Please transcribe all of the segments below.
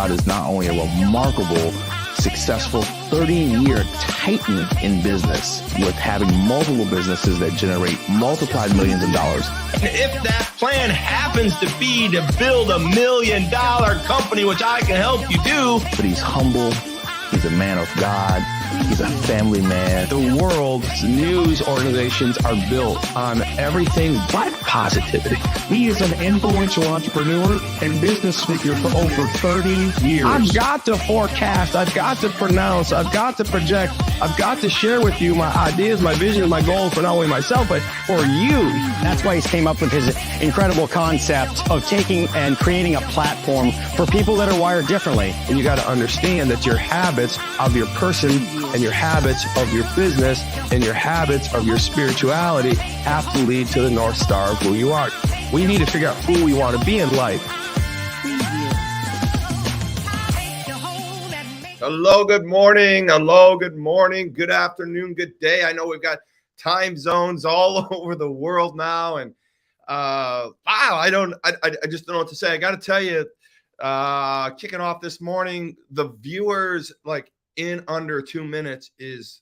Todd is not only a remarkable, successful 30-year titan in business with having multiple businesses that generate multiplied millions of dollars. If that plan happens to be to build $1 million company, which I can help you do. But he's humble. He's a man of God. He's a family man. The world's news organizations are built on everything but positivity. He is an influential entrepreneur and business speaker for over 30 years. I've got to forecast. I've got to pronounce. I've got to project. I've got to share with you my ideas, my vision, my goals for not only myself, but for you. That's why he came up with his incredible concept of taking and creating a platform for people that are wired differently. And you got to understand that your habits of your person and your habits of your business and your habits of your spirituality have to lead to the North Star of who you are. We need to figure out who we want to be in life. Hello, good morning. Hello, good morning. Good afternoon, good day. I know we've got time zones all over the world now. And wow, I just don't know what to say. I got to tell you, kicking off this morning, the viewers like in under 2 minutes is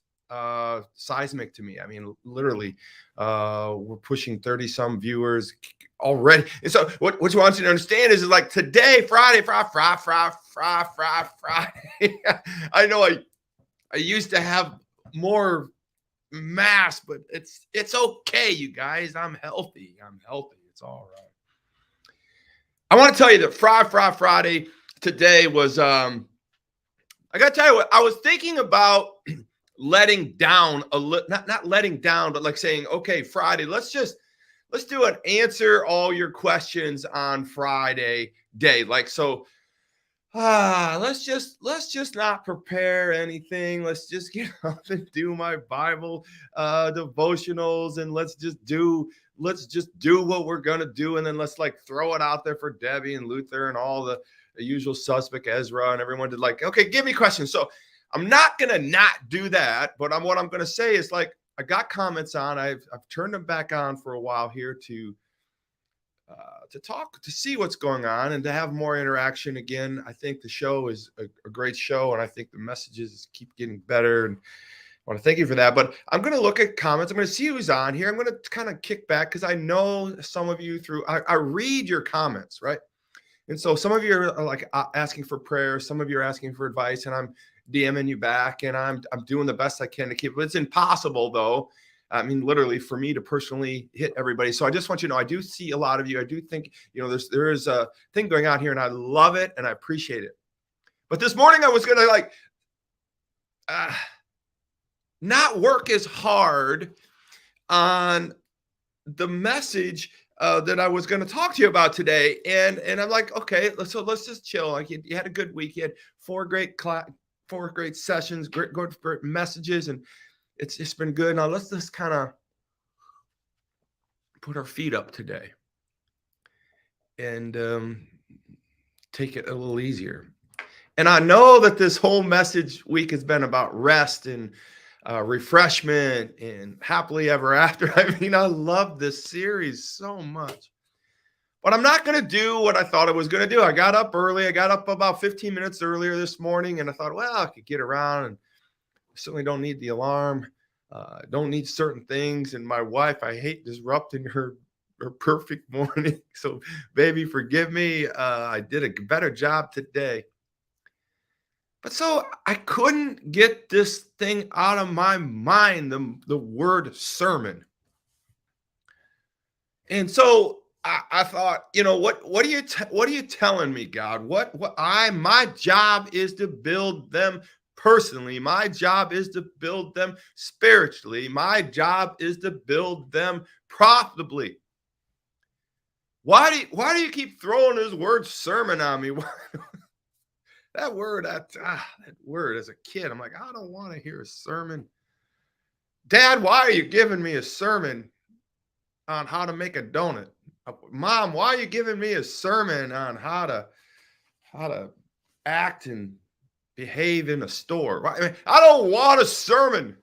seismic to me. I mean, literally, we're pushing 30 some viewers already. And so what you want you to understand is like today, Friday. I know I used to have more mass, but it's okay, you guys. I'm healthy. It's all right. I want to tell you that Friday today was I got to tell you what, I was thinking about letting down a little, not letting down, but like saying, okay, Friday, let's do an answer all your questions on Friday day. Like, so, let's just not prepare anything. Let's just get up and do my Bible, devotionals. And let's just do what we're going to do. And then let's like throw it out there for Debbie and Luther and all the usual suspect, Ezra, and everyone did like, okay, give me questions. So I'm not going to not do that, but what I'm going to say is like, I got comments on, I've turned them back on for a while here to talk, to see what's going on and to have more interaction again. I think the show is a great show, and I think the messages keep getting better, and I want to thank you for that. But I'm going to look at comments. I'm going to see who's on here. I'm going to kind of kick back because I know some of you I read your comments, right? And so some of you are like asking for prayer. Some of you are asking for advice, and I'm DMing you back, and I'm doing the best I can to keep it. It's impossible, though. I mean, literally, for me to personally hit everybody. So I just want you to know, I do see a lot of you. I do think, there is a thing going on here, and I love it, and I appreciate it. But this morning, I was going to like not work as hard on the message that I was going to talk to you about today. And I'm like, okay, let's just chill. Like you had a good week. You had four great sessions, great messages, and it's been good. Now let's just kind of put our feet up today and take it a little easier. And I know that this whole message week has been about rest and refreshment and happily ever after. I mean, I love this series so much, but I'm not going to do what I thought I was going to do. I got up early. I got up about 15 minutes earlier this morning, and I thought, well, I could get around, and certainly don't need the alarm. Don't need certain things. And my wife, I hate disrupting her perfect morning. So baby, forgive me. I did a better job today. But so I couldn't get this thing out of my mind, the word sermon. And so I thought, what are you telling me, God? My job is to build them personally. My job is to build them spiritually. My job is to build them profitably. Why do you keep throwing this word sermon on me? That word as a kid, I'm like, I don't want to hear a sermon. Dad, why are you giving me a sermon on how to make a donut? Mom, why are you giving me a sermon on how to act and behave in a store? I mean, I don't want a sermon.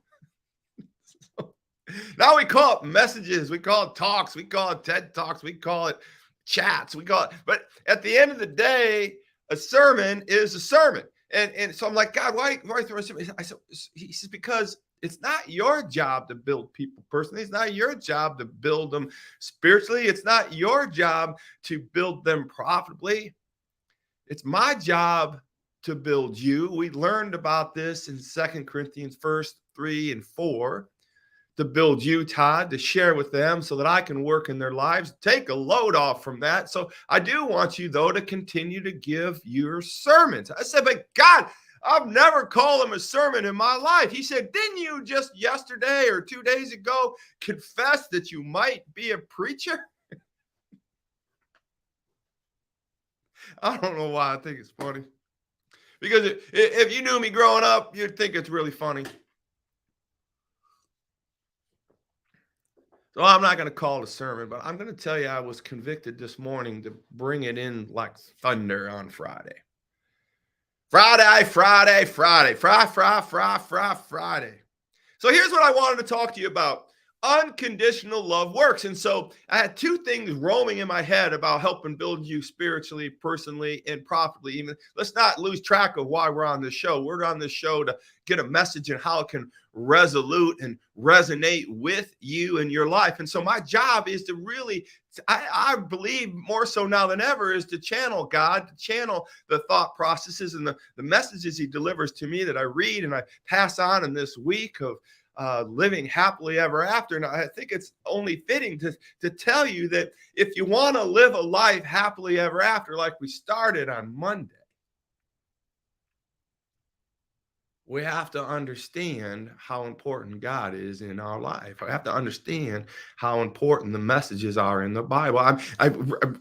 Now we call it messages, we call it talks, we call it TED Talks, we call it chats, but at the end of the day, A sermon is a sermon. And so I'm like, God, why throw a sermon? He says, because it's not your job to build people personally. It's not your job to build them spiritually. It's not your job to build them profitably. It's my job to build you. We learned about this in 2 Corinthians 3 and 4, to build you, Todd, to share with them so that I can work in their lives, take a load off from that. So I do want you, though, to continue to give your sermons. I said, but God, I've never called him a sermon in my life. He said, didn't you just yesterday or 2 days ago confess that you might be a preacher? I don't know why I think it's funny. Because if you knew me growing up, you'd think it's really funny. So I'm not going to call it a sermon, but I'm going to tell you I was convicted this morning to bring it in like thunder on Friday. Friday. So here's what I wanted to talk to you about. Unconditional love works. And so I had two things roaming in my head about helping build you spiritually, personally, and profitably. Even let's not lose track of why we're on this show. We're on this show to get a message and how it can resolute and resonate with you in your life. And so my job is to really, I believe more so now than ever, is to channel God, to channel the thought processes and the messages he delivers to me that I read and I pass on in this week of living happily ever after. And I think it's only fitting to tell you that if you want to live a life happily ever after, like we started on Monday, we have to understand how important God is in our life. I have to understand how important the messages are in the Bible. I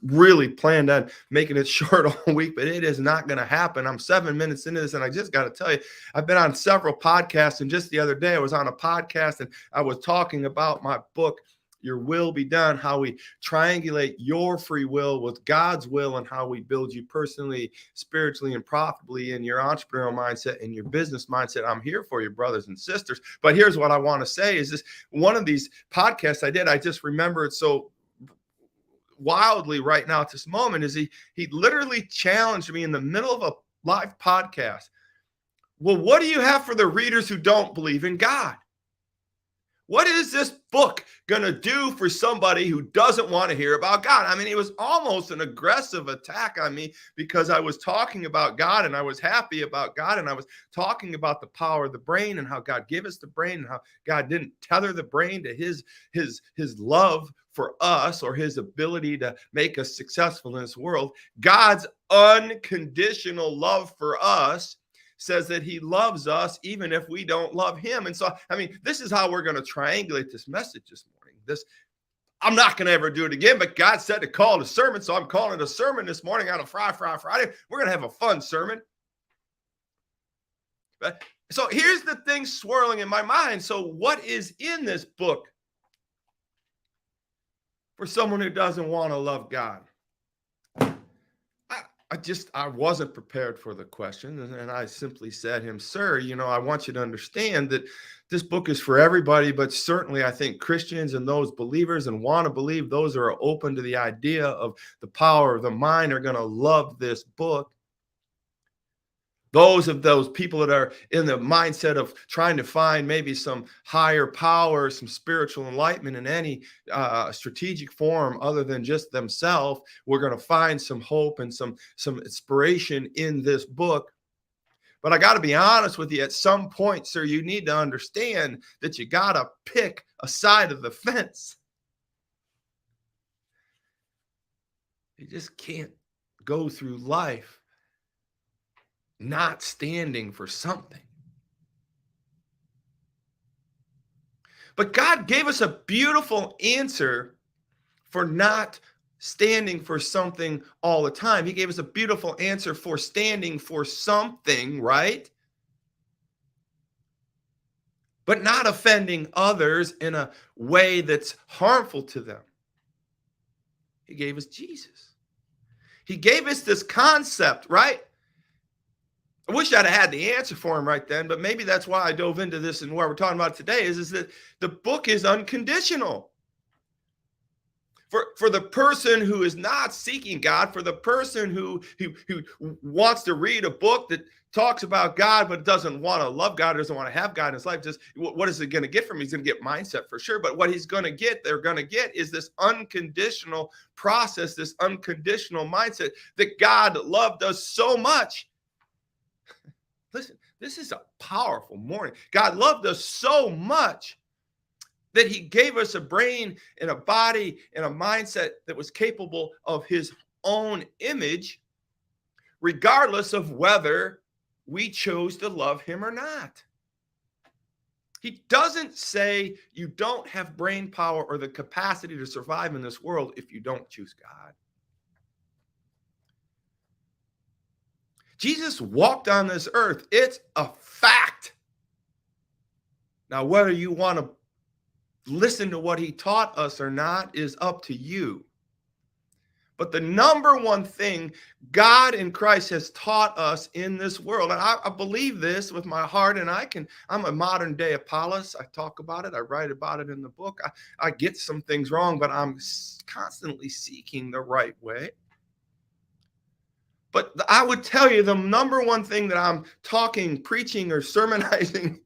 really planned on making it short all week, but it is not going to happen. I'm 7 minutes into this, and I just got to tell you, I've been on several podcasts, and just the other day I was on a podcast, and I was talking about my book, Your Will Be Done, how we triangulate your free will with God's will and how we build you personally, spiritually, and profitably in your entrepreneurial mindset and your business mindset. I'm here for you, brothers and sisters. But here's what I want to say is this: one of these podcasts I did, I just remember it so wildly right now at this moment, is he literally challenged me in the middle of a live podcast. Well, what do you have for the readers who don't believe in God? What is this book going to do for somebody who doesn't want to hear about God? I mean, it was almost an aggressive attack on me because I was talking about God and I was happy about God and I was talking about the power of the brain and how God gave us the brain and how God didn't tether the brain to his love for us or his ability to make us successful in this world. God's unconditional love for us says that he loves us even if we don't love him. And so, I mean, this is how we're going to triangulate this message this morning. I'm not going to ever do it again, but God said to call it a sermon, so I'm calling it a sermon this morning on a Friday. We're going to have a fun sermon. But, so here's the thing swirling in my mind. So what is in this book for someone who doesn't want to love God? I wasn't prepared for the question. And I simply said him, sir, I want you to understand that this book is for everybody, but certainly I think Christians and those believers and want to believe, those who are open to the idea of the power of the mind, are going to love this book. Those people that are in the mindset of trying to find maybe some higher power, some spiritual enlightenment in any strategic form other than just themselves, we're going to find some hope and some inspiration in this book. But I got to be honest with you, at some point, sir, you need to understand that you got to pick a side of the fence. You just can't go through life not standing for something. But God gave us a beautiful answer for not standing for something all the time. He gave us a beautiful answer for standing for something, right? But not offending others in a way that's harmful to them. He gave us Jesus. He gave us this concept, right? I wish I'd have had the answer for him right then, but maybe that's why I dove into this, and what we're talking about today is that the book is unconditional. For the person who is not seeking God, for the person who wants to read a book that talks about God but doesn't want to love God, doesn't want to have God in his life, just what is it going to get from him? He's going to get mindset for sure. But what he's going to get, they're going to get is this unconditional process, this unconditional mindset that God loved us so much. Listen, this is a powerful morning. God loved us so much that he gave us a brain and a body and a mindset that was capable of his own image, regardless of whether we chose to love him or not. He doesn't say you don't have brain power or the capacity to survive in this world if you don't choose God. Jesus walked on this earth. It's a fact. Now, whether you want to listen to what he taught us or not is up to you. But the number one thing God in Christ has taught us in this world, and I believe this with my heart, and I'm a modern day Apollos. I talk about it. I write about it in the book. I get some things wrong, but I'm constantly seeking the right way. But I would tell you the number one thing that I'm talking, preaching, or sermonizing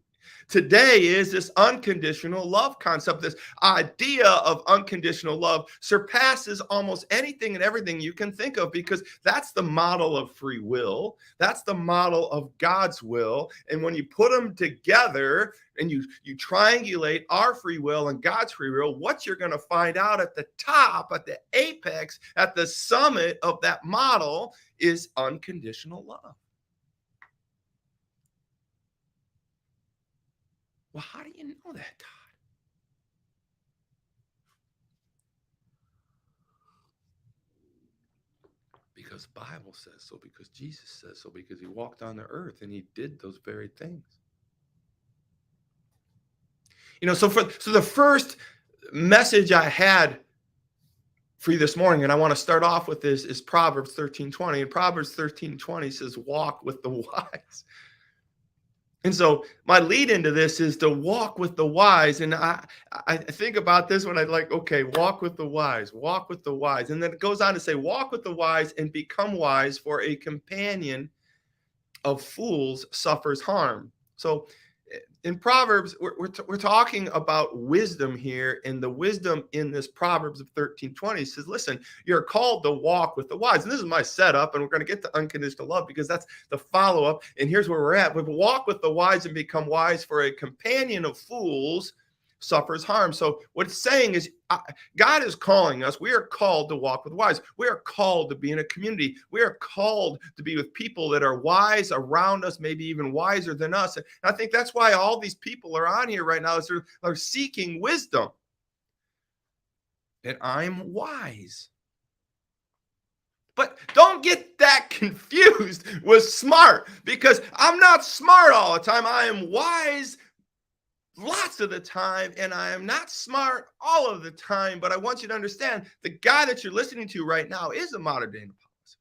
today is this unconditional love concept. This idea of unconditional love surpasses almost anything and everything you can think of, because that's the model of free will. That's the model of God's will. And when you put them together and you triangulate our free will and God's free will, what you're going to find out at the top, at the apex, at the summit of that model is unconditional love. Well, how do you know that, Todd? Because the Bible says so, because Jesus says so, because he walked on the earth and he did those very things. So the first message I had for you this morning, and I want to start off with this, is Proverbs 13:20. And Proverbs 13:20 says, walk with the wise. And so my lead into this is to walk with the wise. And I think about this when I walk with the wise, walk with the wise. And then it goes on to say, walk with the wise and become wise, for a companion of fools suffers harm. So in Proverbs, we're talking about wisdom here, and the wisdom in this Proverbs of 13:20 says, listen, you're called to walk with the wise. And this is my setup, and we're going to get to unconditional love because that's the follow-up. And here's where we're at. We walk with the wise and become wise, for a companion of fools suffers harm. So what it's saying is God is calling us. We are called to walk with wise. We are called to be in a community. We are called to be with people that are wise around us, maybe even wiser than us. And I think that's why all these people are on here right now, is they're seeking wisdom. And I'm wise. But don't get that confused with smart, because I'm not smart all the time. I am wise lots of the time, and I am not smart all of the time. But I want you to understand, the guy that you're listening to right now is a modern day Apollos.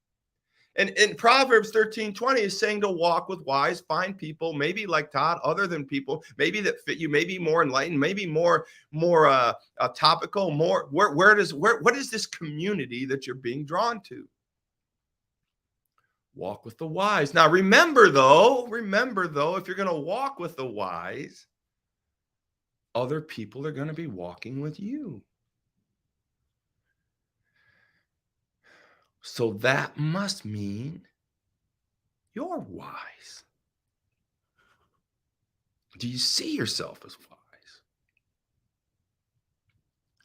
And in Proverbs 13:20 is saying to walk with wise, find people, maybe like Todd, other than people, maybe that fit you, maybe more enlightened, maybe more topical, more what is this community that you're being drawn to? Walk with the wise. Now remember though, if you're going to walk with the wise, other people are going to be walking with you. So that must mean you're wise. Do you see yourself as wise?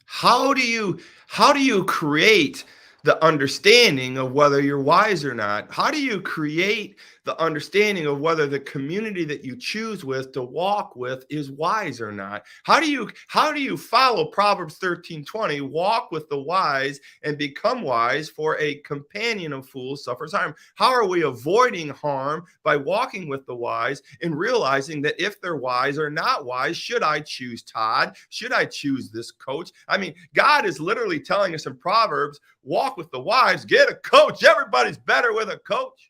How do you create the understanding of whether you're wise or not? How do you create the understanding of whether the community that you choose with to walk with is wise or not? How do you follow Proverbs 13:20, walk with the wise and become wise, for a companion of fools suffers harm? How are we avoiding harm? By walking with the wise and realizing that if they're wise or not wise, should I choose Todd? Should I choose this coach? I mean, God is literally telling us in Proverbs, walk with the wise, get a coach. Everybody's better with a coach.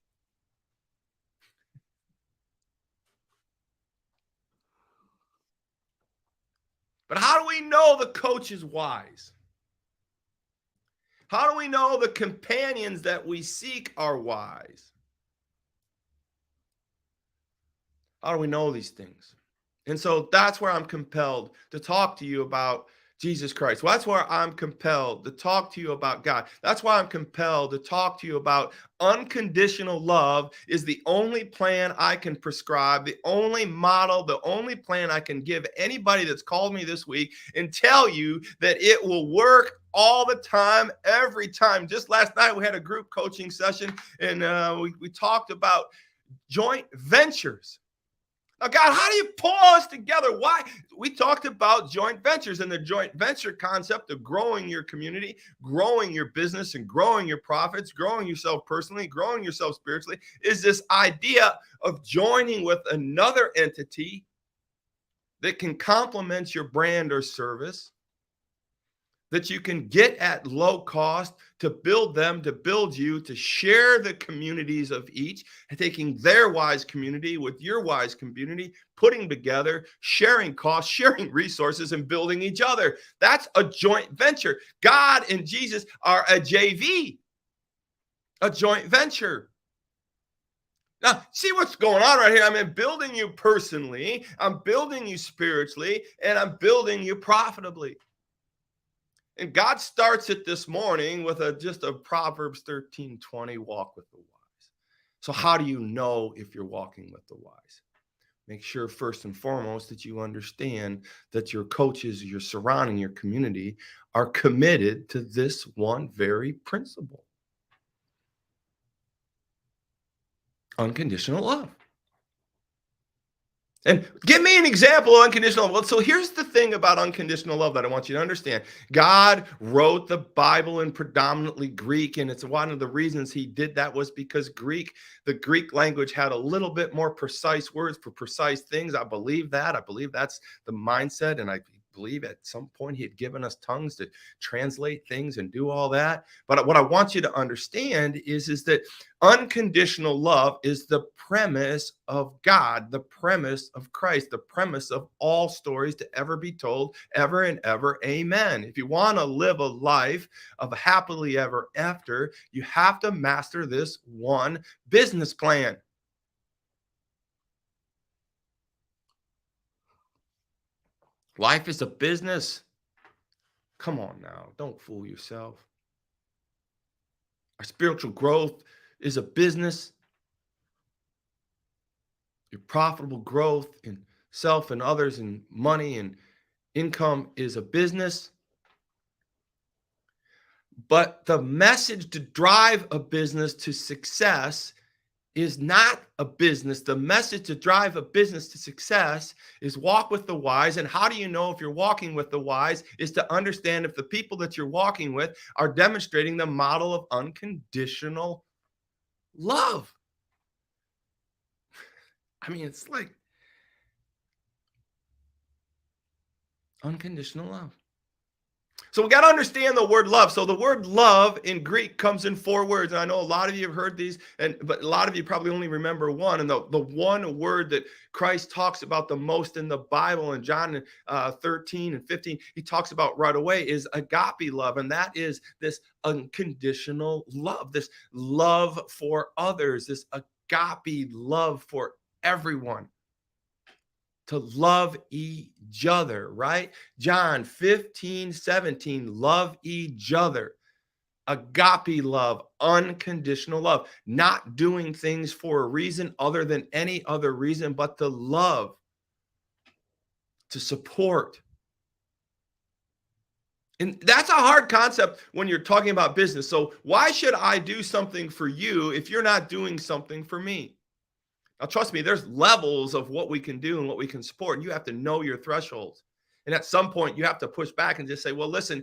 But how do we know the coach is wise? How do we know the companions that we seek are wise? How do we know these things? And so that's where I'm compelled to talk to you about Jesus Christ. Well, that's where I'm compelled to talk to you about God. That's why I'm compelled to talk to you about unconditional love is the only plan I can prescribe, the only model, the only plan I can give anybody that's called me this week and tell you that it will work all the time, every time. Just last night, we had a group coaching session and we talked about joint ventures. Now, God, how do you pull us together? Why? We talked about joint ventures and the joint venture concept of growing your community, growing your business, and growing your profits, growing yourself personally, growing yourself spiritually, is this idea of joining with another entity that can complement your brand or service, that you can get at low cost to build them, to build you, to share the communities of each, and taking their wise community with your wise community, putting together, sharing costs, sharing resources, and building each other. That's a joint venture. God and Jesus are a JV, a joint venture. Now, see what's going on right here. I'm building you personally, I'm building you spiritually, and I'm building you profitably. And God starts it this morning with just a Proverbs 13:20, walk with the wise. So how do you know if you're walking with the wise? Make sure first and foremost that you understand that your coaches, your surrounding, your community are committed to this one very principle. Unconditional love. And give me an example of unconditional love. Well, so here's the thing about unconditional love that I want you to understand. God wrote the Bible in predominantly Greek, and it's one of the reasons he did that was because the Greek language had a little bit more precise words for precise things. I believe that. I believe that's the mindset, and I believe at some point he had given us tongues to translate things and do all that. But what I want you to understand is that unconditional love is the premise of God, the premise of Christ, the premise of all stories to ever be told, ever and ever. Amen. If you want to live a life of happily ever after, you have to master this one business plan. Life is a business. Come on now, don't fool yourself. Our spiritual growth is a business. Your profitable growth in self and others and money and income is a business. But the message to drive a business to success is not a business. The message to drive a business to success is walk with the wise. And how do you know if you're walking with the wise is to understand if the people that you're walking with are demonstrating the model of unconditional love. I mean, it's like unconditional love. So we got to understand the word love. So the word love in Greek comes in 4 words. And I know a lot of you have heard these, but a lot of you probably only remember one. And the one word that Christ talks about the most in the Bible in John 13 and 15, he talks about right away is agape love. And that is this unconditional love, this love for others, this agape love for everyone. To love each other, right? John 15:17, love each other. Agape love, unconditional love, not doing things for a reason other than any other reason, but to love, to support. And that's a hard concept when you're talking about business. So why should I do something for you if you're not doing something for me? Now, trust me, there's levels of what we can do and what we can support. And you have to know your thresholds. And at some point, you have to push back and just say, well, listen,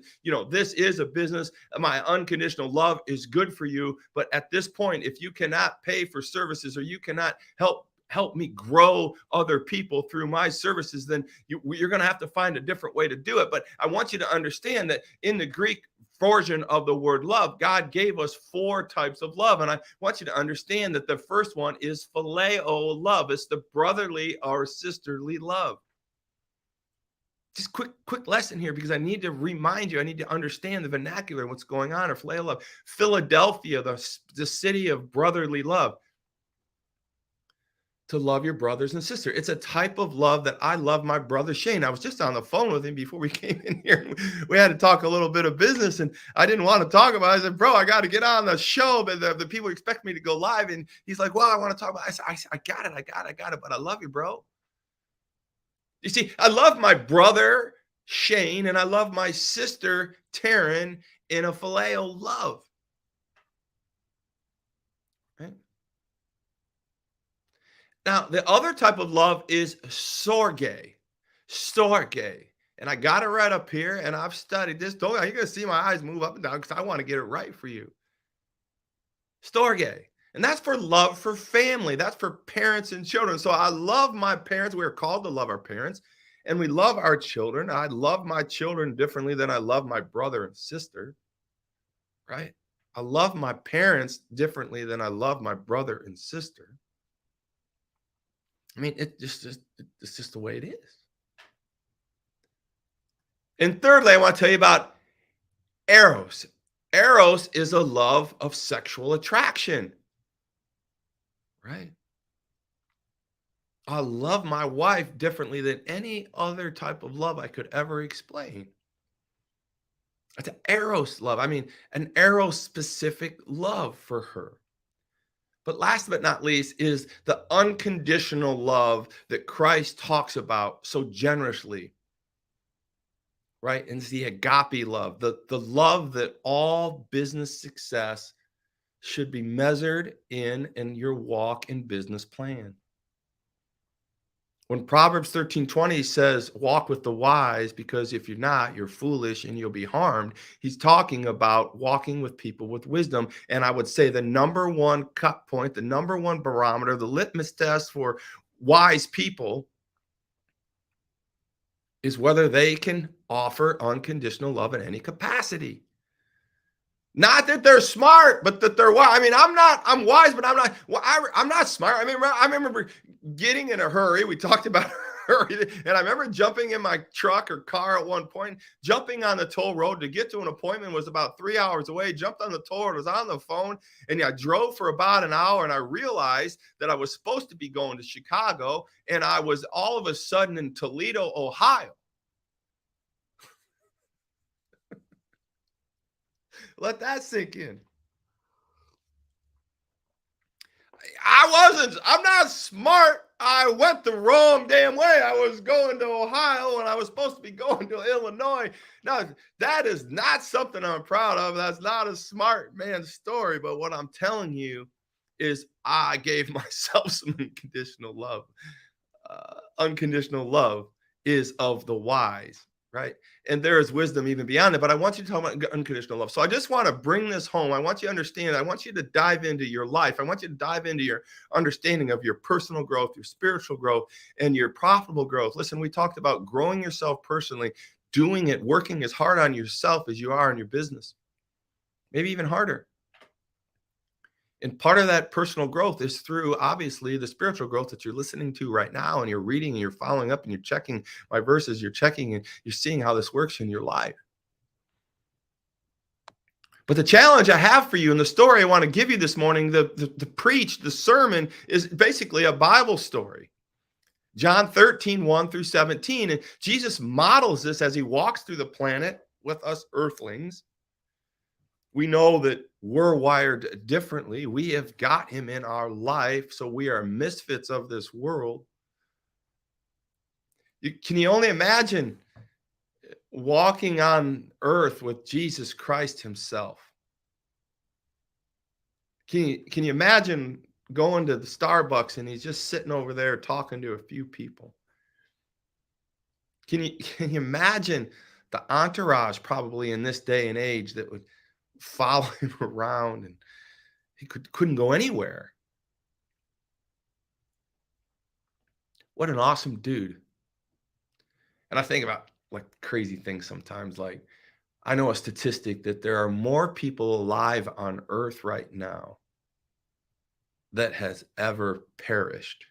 this is a business. My unconditional love is good for you. But at this point, if you cannot pay for services or you cannot help me grow other people through my services, then you're going to have to find a different way to do it. But I want you to understand that in the Greek version of the word love, God gave us 4 types of love. And I want you to understand that the first one is phileo love. It's the brotherly or sisterly love. just quick lesson here, because I need to remind you, I need to understand the vernacular, what's going on, or phileo love. Philadelphia, the city of brotherly love. To love your brothers and sisters. It's a type of love that I love my brother Shane. I was just on the phone with him before we came in here. We had to talk a little bit of business, and I didn't want to talk about it. I said, bro, I got to get on the show, but the people expect me to go live. And he's like, well, I want to talk about it. I said, I got it, but I love you, bro. You see, I love my brother Shane, and I love my sister Taryn in a phileo love. Right? Now, the other type of love is storge. Storge. And I got it right up here, and I've studied this. You're going to see my eyes move up and down because I want to get it right for you. Storge. And that's for love for family. That's for parents and children. So I love my parents. We are called to love our parents, and we love our children. I love my children differently than I love my brother and sister, right? I love my parents differently than I love my brother and sister. I mean, it's just the way it is. And thirdly, I want to tell you about eros. Eros is a love of sexual attraction, right? I love my wife differently than any other type of love I could ever explain. It's an eros love. I mean, an eros-specific love for her. But last but not least is the unconditional love that Christ talks about so generously, right? And it's the agape love, the love that all business success should be measured in your walk and business plan. When Proverbs 13:20 says, walk with the wise, because if you're not, you're foolish and you'll be harmed, he's talking about walking with people with wisdom. And I would say the number one cut point, the number one barometer, the litmus test for wise people is whether they can offer unconditional love in any capacity. Not that they're smart, but that they're wise. I mean, I'm wise, but I'm not smart. I mean, I remember getting in a hurry. We talked about hurry. And I remember jumping in my truck or car at one point, jumping on the toll road to get to an appointment was about 3 hours away, jumped on the toll road, was on the phone, and I drove for about an hour, and I realized that I was supposed to be going to Chicago, and I was all of a sudden in Toledo, Ohio. Let that sink in. I'm not smart. I went the wrong damn way. I was going to Ohio and I was supposed to be going to Illinois. Now, that is not something I'm proud of. That's not a smart man's story. But what I'm telling you is I gave myself some unconditional love. Unconditional love is of the wise. Right? And there is wisdom even beyond it. But I want you to talk about unconditional love. So I just want to bring this home. I want you to understand. I want you to dive into your life. I want you to dive into your understanding of your personal growth, your spiritual growth, and your profitable growth. Listen, we talked about growing yourself personally, doing it, working as hard on yourself as you are in your business, maybe even harder. And part of that personal growth is through, obviously, the spiritual growth that you're listening to right now, and you're reading and you're following up and you're checking my verses, you're checking and you're seeing how this works in your life. But the challenge I have for you in the story I want to give you this morning, the sermon is basically a Bible story. John 13:1-17. And Jesus models this as he walks through the planet with us earthlings. We know that we're wired differently. We have got him in our life, so we are misfits of this world. Can you only imagine walking on earth with Jesus Christ himself? Can you imagine going to the Starbucks and he's just sitting over there talking to a few people? Can you imagine the entourage probably in this day and age that would follow him around, and he couldn't go anywhere? What an awesome dude. And I think about like crazy things sometimes. Like, I know a statistic that there are more people alive on earth right now that has ever perished.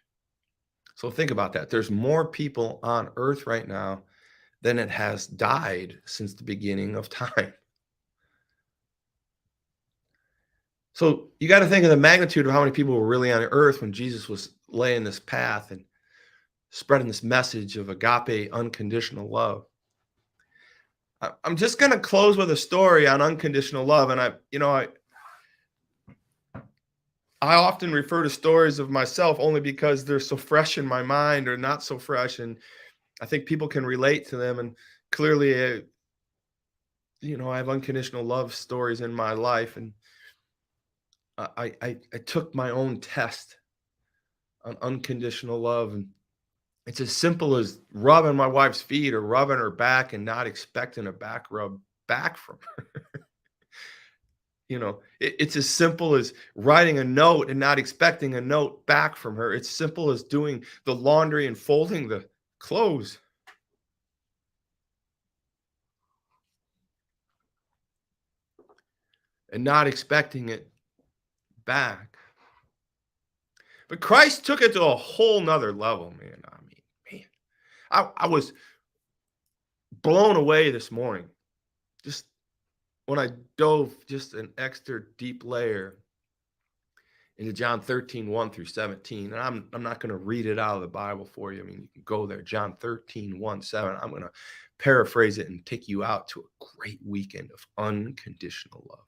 So think about that. There's more people on earth right now than it has died since the beginning of time. So you got to think of the magnitude of how many people were really on earth when Jesus was laying this path and spreading this message of agape, unconditional love. I'm just going to close with a story on unconditional love. And I often refer to stories of myself only because they're so fresh in my mind or not so fresh. And I think people can relate to them. And clearly, I have unconditional love stories in my life. And I took my own test on unconditional love. And it's as simple as rubbing my wife's feet or rubbing her back and not expecting a back rub back from her. It's as simple as writing a note and not expecting a note back from her. It's simple as doing the laundry and folding the clothes. And not expecting it back. But Christ took it to a whole nother level, man. I was blown away this morning. Just when I dove just an extra deep layer into John 13, 1 through 17. And I'm not going to read it out of the Bible for you. I mean, you can go there, John 13, 1, 7. I'm going to paraphrase it and take you out to a great weekend of unconditional love.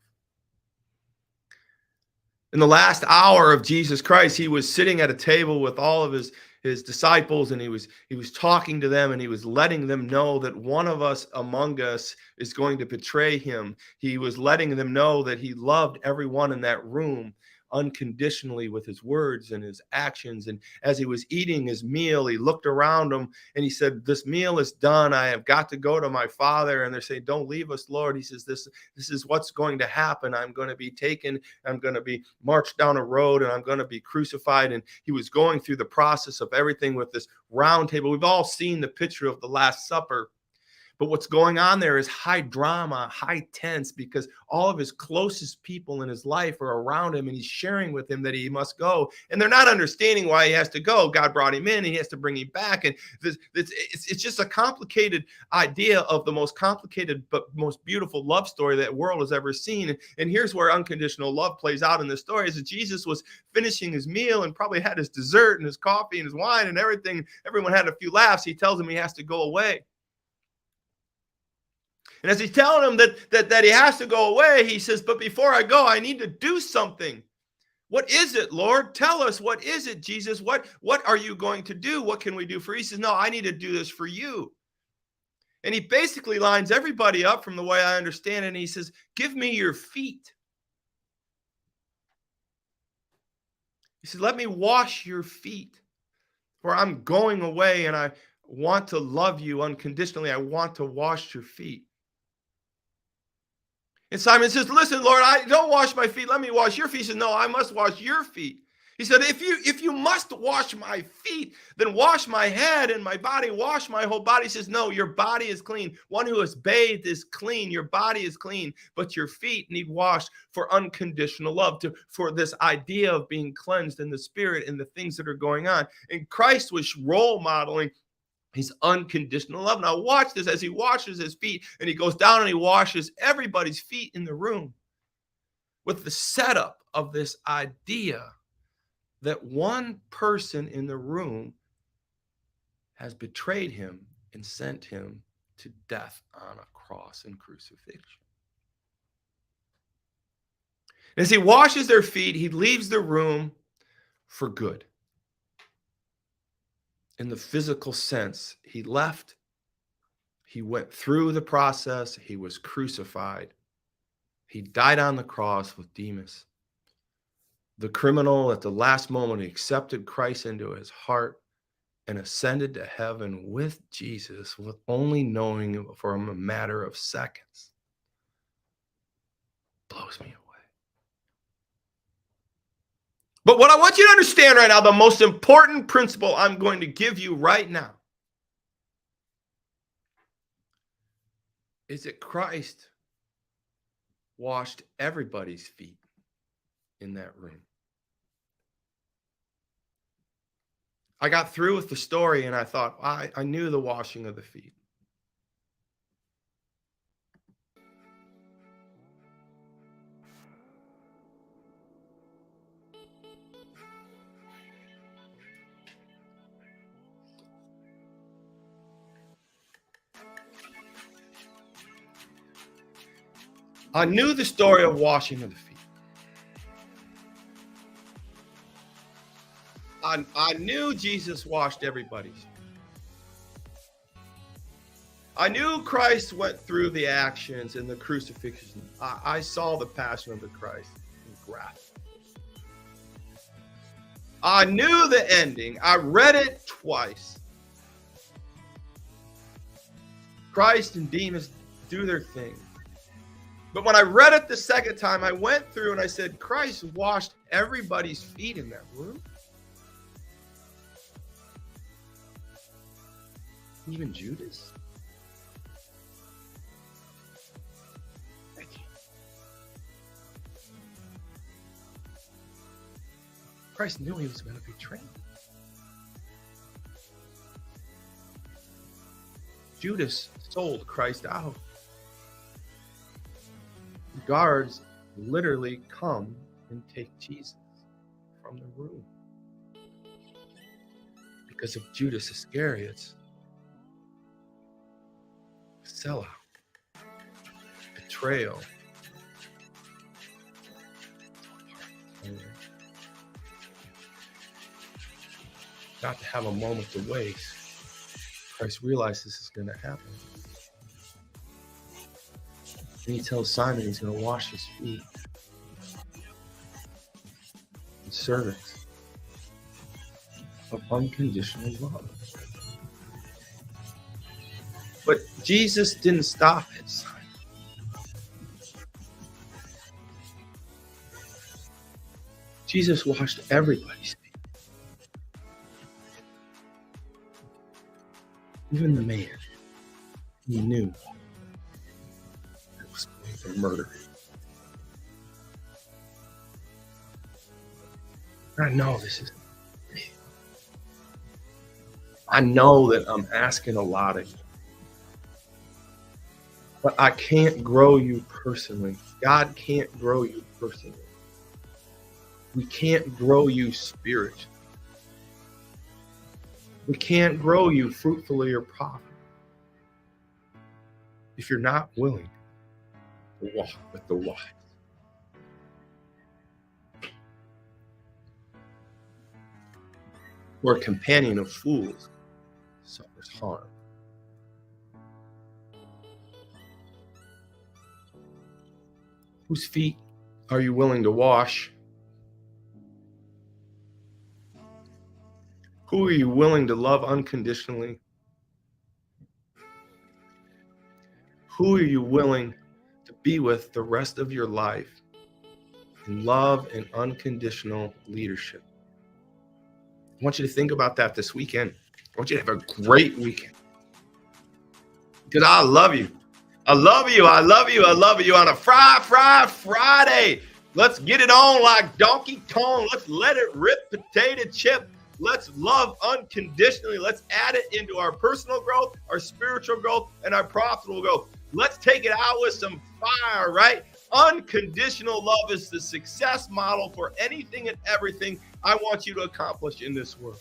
In the last hour of Jesus Christ, he was sitting at a table with all of his disciples, and he was talking to them, and he was letting them know that one of us among us is going to betray him. He was letting them know that he loved everyone in that room unconditionally with his words and his actions. And as he was eating his meal, he looked around him and he said, "This meal is done. I have got to go to my Father." And they're saying, "Don't leave us, Lord." He says, this is what's going to happen. I'm going to be taken. I'm going to be marched down a road, and I'm going to be crucified. And he was going through the process of everything with this round table. We've all seen the picture of the Last Supper. But what's going on there is high drama, high tense, because all of his closest people in his life are around him, and he's sharing with him that he must go. And they're not understanding why he has to go. God brought him in, and he has to bring him back. And it's just a complicated idea of the most complicated but most beautiful love story that the world has ever seen. And here's where unconditional love plays out in this story: is that Jesus was finishing his meal and probably had his dessert and his coffee and his wine and everything. Everyone had a few laughs. He tells him he has to go away. And as he's telling him that he has to go away, he says, "But before I go, I need to do something." "What is it, Lord? Tell us. What is it, Jesus? What are you going to do? What can we do for you?" He says, "No, I need to do this for you." And he basically lines everybody up from the way I understand it. And he says, "Give me your feet." He said, "Let me wash your feet, for I'm going away and I want to love you unconditionally. I want to wash your feet." And Simon says, "Listen, Lord, I don't wash my feet. Let me wash your feet." He says, "No, I must wash your feet." He said, if you must wash my feet, then wash my head and my body, wash my whole body." He says, "No, your body is clean. One who is bathed is clean. Your body is clean, but your feet need washed for unconditional love, for this idea of being cleansed in the spirit and the things that are going on." And Christ was role modeling his unconditional love. Now watch this as he washes his feet, and he goes down and he washes everybody's feet in the room with the setup of this idea that one person in the room has betrayed him and sent him to death on a cross and crucifixion. As he washes their feet, he leaves the room for good. In the physical sense, he left, he went through the process, he was crucified, he died on the cross with Demas. The criminal, at the last moment, accepted Christ into his heart and ascended to heaven with Jesus, with only knowing him for a matter of seconds. Blows me away. But what I want you to understand right now, the most important principle I'm going to give you right now, is that Christ washed everybody's feet in that room. I got through with the story and I thought, I knew the washing of the feet. I knew the story of washing of the feet. I knew Jesus washed everybody's feet. I knew Christ went through the actions and the crucifixion. I saw the passion of the Christ in graph. I knew the ending. I read it twice. Christ and Demas do their thing. But when I read it the second time, I went through and I said, Christ washed everybody's feet in that room. Even Judas? Christ knew he was going to betray him. Judas sold Christ out. The guards literally come and take Jesus from the room because of Judas Iscariot's sellout, betrayal. Not to have a moment to waste. Christ realized this is going to happen. And he tells Simon he's going to wash his feet. And servants of unconditional love. But Jesus didn't stop at Simon. Jesus washed everybody's feet. Even the man he knew that was going to murder him. I know this is big. I know that I'm asking a lot of you. But I can't grow you personally. God can't grow you personally. We can't grow you spiritually. We can't grow you fruitfully or profitably if you're not willing to walk with the wise. Or a companion of fools suffers harm. Whose feet are you willing to wash? Who are you willing to love unconditionally? Who are you willing to be with the rest of your life in love and unconditional leadership? I want you to think about that this weekend. I want you to have a great weekend. Because I love you. I love you. I love you. I love you on a Friday. Let's get it on like Donkey Kong. Let's let it rip, potato chip. Let's love unconditionally. Let's add it into our personal growth, our spiritual growth, and our profitable growth. Let's take it out with some fire, right? Unconditional love is the success model for anything and everything I want you to accomplish in this world.